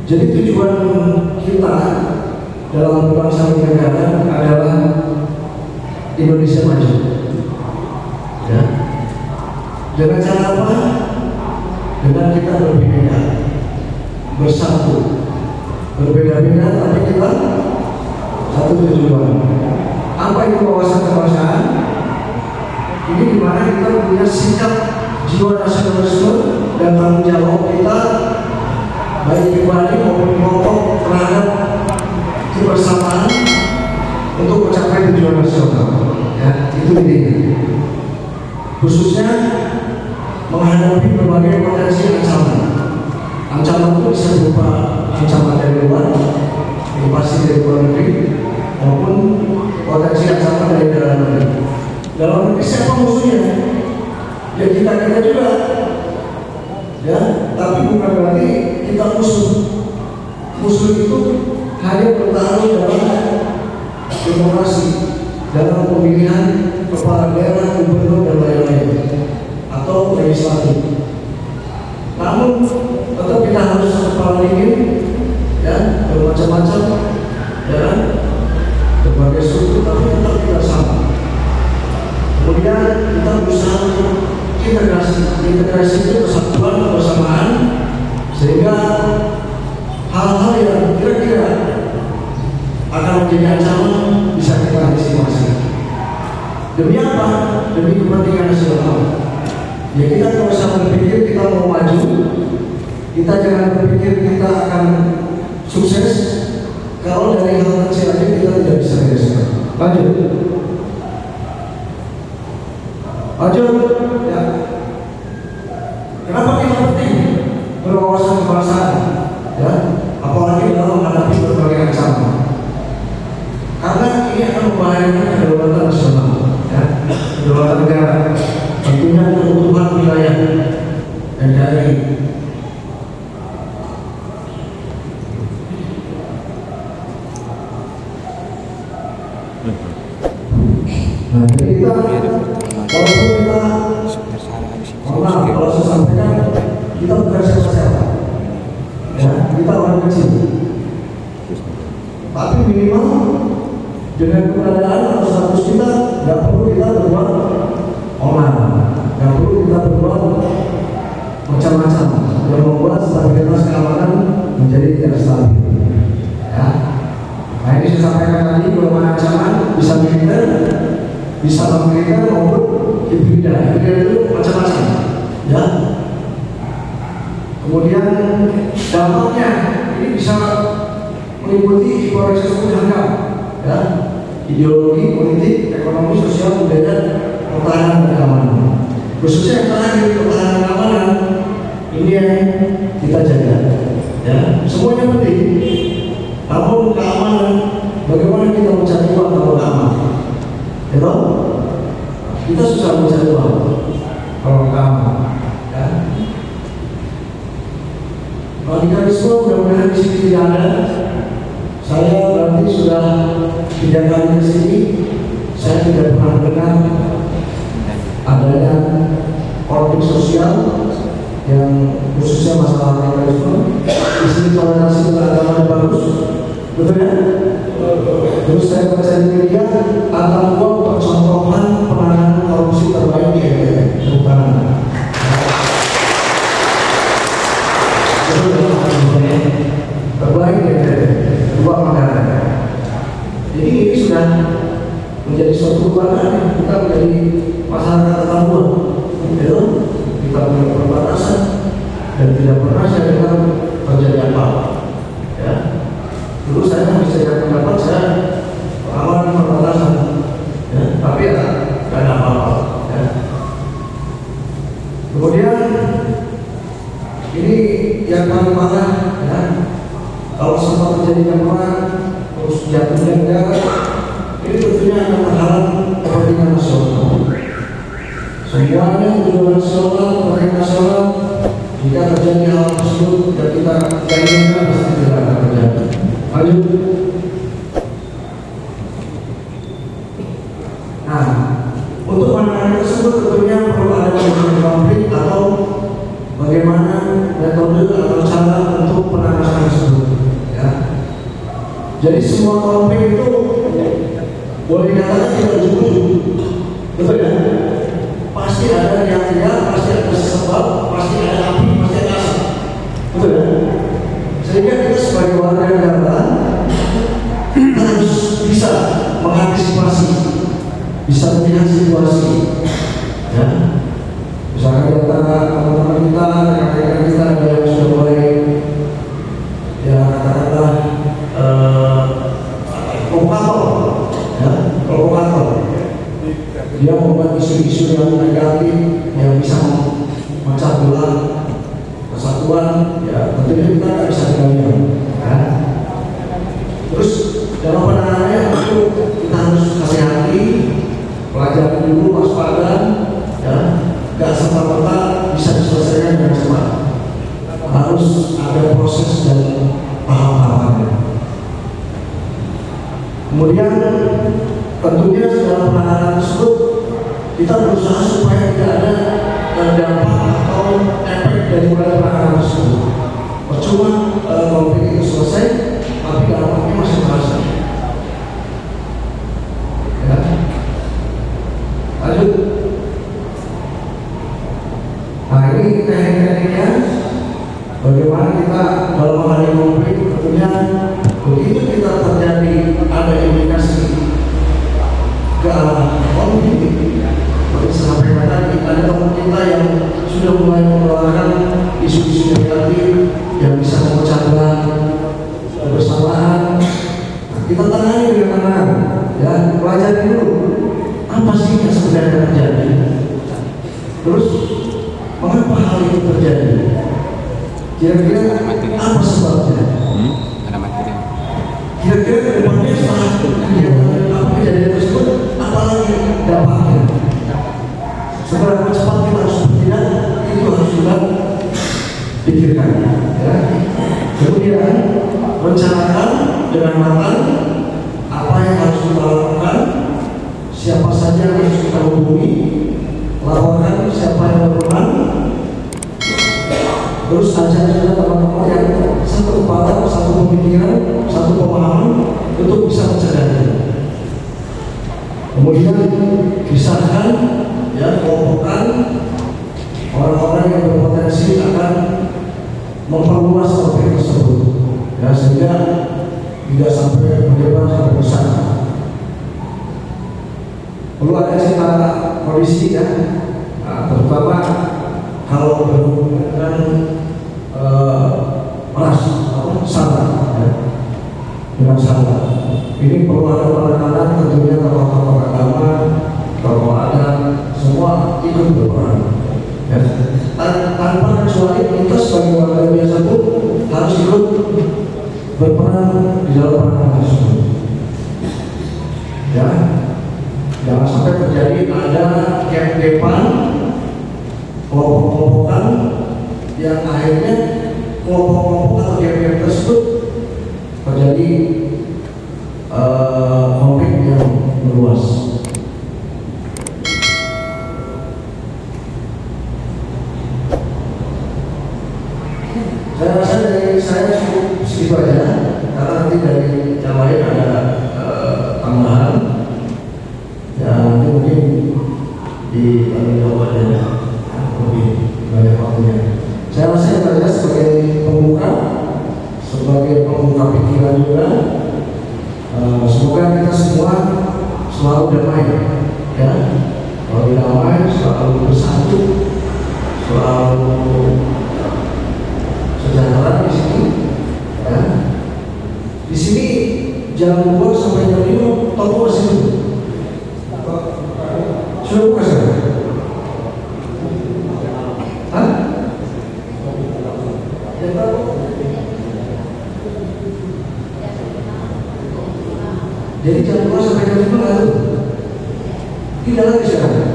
Jadi tujuan kita dalam berbangsa dan negara adalah Indonesia maju. Ya. Dengan cara apa? Dengan kita berbeda, bersatu, berbeda-beda tapi kita satu tujuan. Apa itu wawasan kebangsaan? Ini dimana kita punya sikap jiwa nasionalisme dan tanggung jawab kita baik pribadi maupun kelompok terhadap kebersamaan untuk mencapai tujuan nasional. Ya, itu intinya. Khususnya menghadapi berbagai potensi ancaman. Ancaman itu bisa berupa ancaman dari luar, invasi dari luar negeri, maupun potensi ancaman dari dalam negeri. Dalam negeri siapa musuhnya? Ya kita juga. Ya, tapi bukan berarti kita musuh. Musuh itu hanya bertarung dalam demokrasi, dalam pemilihan kepala daerah, gubernur dan lain-lain, atau legislatif. Namun tetap kita harus kepala dingin, ya, bermacam-macam, ya, berbagai struktur, tapi tetap kita sama. Kemudian kita berusaha untuk integrasi itu kesatuan, kebersamaan, sehingga hal-hal yang kira-kira akan menjadi ancaman bisa kita antisipasi. Demi apa? Demi kepentingan nasional. Ya kita tidak usah berpikir kita mau maju, kita jangan berpikir kita akan sukses kalau dari hal kecil aja kita tidak bisa menyelesaikan. Lanjut. Ya. Kenapa kita penting berwawasan kebangsaan? Ya, apalagi dalam menghadapi berbagai ancaman. Karena ini akan membahayakan kedaulatan nasional, ya, kedaulatan negara, tentunya keutuhan wilayah NKRI. Nah, jadi kita walaupun kita kalau saya sampaikan kita bukan siapa-siapa, ya, kita orang kecil, tapi minimal dengan keberadaan atau status kita nggak perlu kita berbuat onar, nggak perlu kita berbuat macam-macam yang membuat stabilitas keamanan menjadi tidak stabil. Ya. Nah ini saya sampaikan tadi bahwa ancaman bisa militer, bisa non-militer maupun hibrida. Hibrida itu macam-macam. Ya. Kemudian dampaknya ini bisa meliputi polarisasi beragam, ya, ideologi, politik, ekonomi, sosial, budaya, pertahanan dan keamanan. Khususnya yang terakhir pertahanan dan keamanan ini yang kita jaga. Ya, semuanya penting. Namun keamanan, bagaimana kita mencari uang kalau aman? Ya, kita susah mencari uang kalau aman. Ya. Radikalisme mudah-mudahan di sini tidak ada. Saya berarti sudah 3 kali ke sini, saya tidak pernah dengar adanya konflik sosial yang khususnya masalah radikalisme. Di sini toleransi beragama bagus, betul ya? Terus saya baca di media tata uang percontohan penanganan korupsi terbaik di NTT, bukan? Terbaik di NTT, 2 anggaran. Jadi ini sudah menjadi suatu kebanggaan kita menjadi masyarakat tangguh. Itu kita punya perbatasan dan tidak pernah saya dengar terjadi apa. Ya, dulu saya bisa jadi pendapat saya lawan perbatasan, ya, tapi ya tidak ada apa-apa. Ya. Kemudian ini yang paling parah, ya, kalau sempat terjadi perang terus jatuhnya negara, ini tentunya akan menghalang kepentingan nasional. Semuanya tujuan nasional, kepentingan nasional. Jika terjadi hal tersebut dan kita inginkan pasti tidak akan terjadi. Lanjut. Nah, untuk penanganan tersebut tentunya perlu ada manajemen konflik atau bagaimana metode atau cara untuk penanganan tersebut. Jadi semua konflik itu boleh dikatakan tidak ujuk-ujuk, betul ya? Pasti ada riak-riak, pasti ada sebab, pasti ada api, pasti ada asap, betul ya? Sehingga kita sebagai warga negara harus bisa mengantisipasi, bisa melihat situasi, ya. Misalkan di antara teman-teman kita, rekan-rekan kita ada yang sudah mulai, ya katakanlah provokator, ya, provokator. Dia membuat isu-isu yang negatif yang bisa memecah belah kesatuan, ya tentunya kita nggak bisa tinggalkan, ya. Terus dalam penanganannya itu kita harus hati-hati, pelajari dulu, waspada, ya, nggak serta-merta bisa diselesaikan dengan cepat. Harus ada proses dan tahap-tahapannya. Kemudian tentunya dalam penanganan tersebut kita berusaha supaya tidak ada dampak atau efek dari penanganan tersebut. Percuma konflik itu selesai, tapi dampaknya masih terasa. Ya. Lanjut. Nah ini teknik-tekniknya. Bagaimana kita dalam menghadapi konflik, tentunya begitu kita terjadi ada indikasi ke arah konflik, seperti sampaikan tadi ada teman kita yang sudah mulai mengeluarkan isu-isu negatif yang bisa memecah belah kebersamaan. Kita tangani dengan tenang, ya, pelajari dulu apa sih yang sebenarnya terjadi, terus mengapa hal itu terjadi. Kira-kira apa sebabnya? Ada materi. Kira-kira ke depannya setelah kejadian tersebut, apalagi dampaknya? Seberapa cepat kita harus bertindak, itu harus juga pikirkan. Ya. Kemudian rencanakan dengan matang apa yang harus kita lakukan, siapa saja yang harus kita hubungi, laporkan siapa yang berperan. Terus ajak juga teman-teman yang satu kepala, satu pemikiran, satu pemahaman untuk bisa mencegahnya. Kemudian pisahkan, ya, kelompokkan orang-orang yang berpotensi akan memperluas konflik tersebut, ya, sehingga tidak sampai menyebar sampai besar. Perlu ada cita kondisi, ya, nah, terutama kalau berhubungan dengan salah, ya, dengan salah. Ini perlu ada penekanan, tentunya tokoh-tokoh agama, tokoh adat, semua ikut berperan. Ya. Tanpa kecuali kita sebagai warga biasa pun harus ikut berperan di dalam penanganan tersebut. Ya, jangan sampai terjadi ada gap-gapan, kelompok-kelompokan yang akhirnya kelompok-kelompok atau gap-gap tersebut terjadi konflik yang meluas. Saya rasa dari saya cukup segitu aja, karena nanti dari yang lain ada tambahan, ya nanti mungkin di jawabannya lebih banyak waktunya. Saya rasa itu aja sebagai pembuka pikiran juga. Semoga kita semua selalu damai, ya, selalu damai, selalu bersatu, selalu sejahtera di sini, ya. Di sini jam 2 sampai jam 5 toko masih tutup. Sudah buka sekarang? Hah? Jadi jam 2 sampai jam 5 nggak tutup? Tidak lagi sekarang.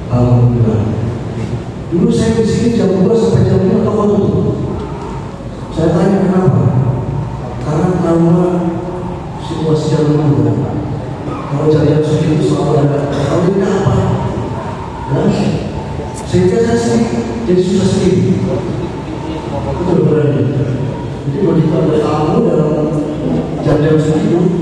Alhamdulillah. Dulu saya di sini jam 2 sampai jam 5 toko tutup. Saya tanya kenapa? Karena trauma situasi jam 5. Kalau cari yang suci itu selalu ada. Kalau ini apa? Nah, sehingga saya sendiri jadi susah sendiri. Betul berani. Jadi begitu ada tamu dalam jam ketertiban hidup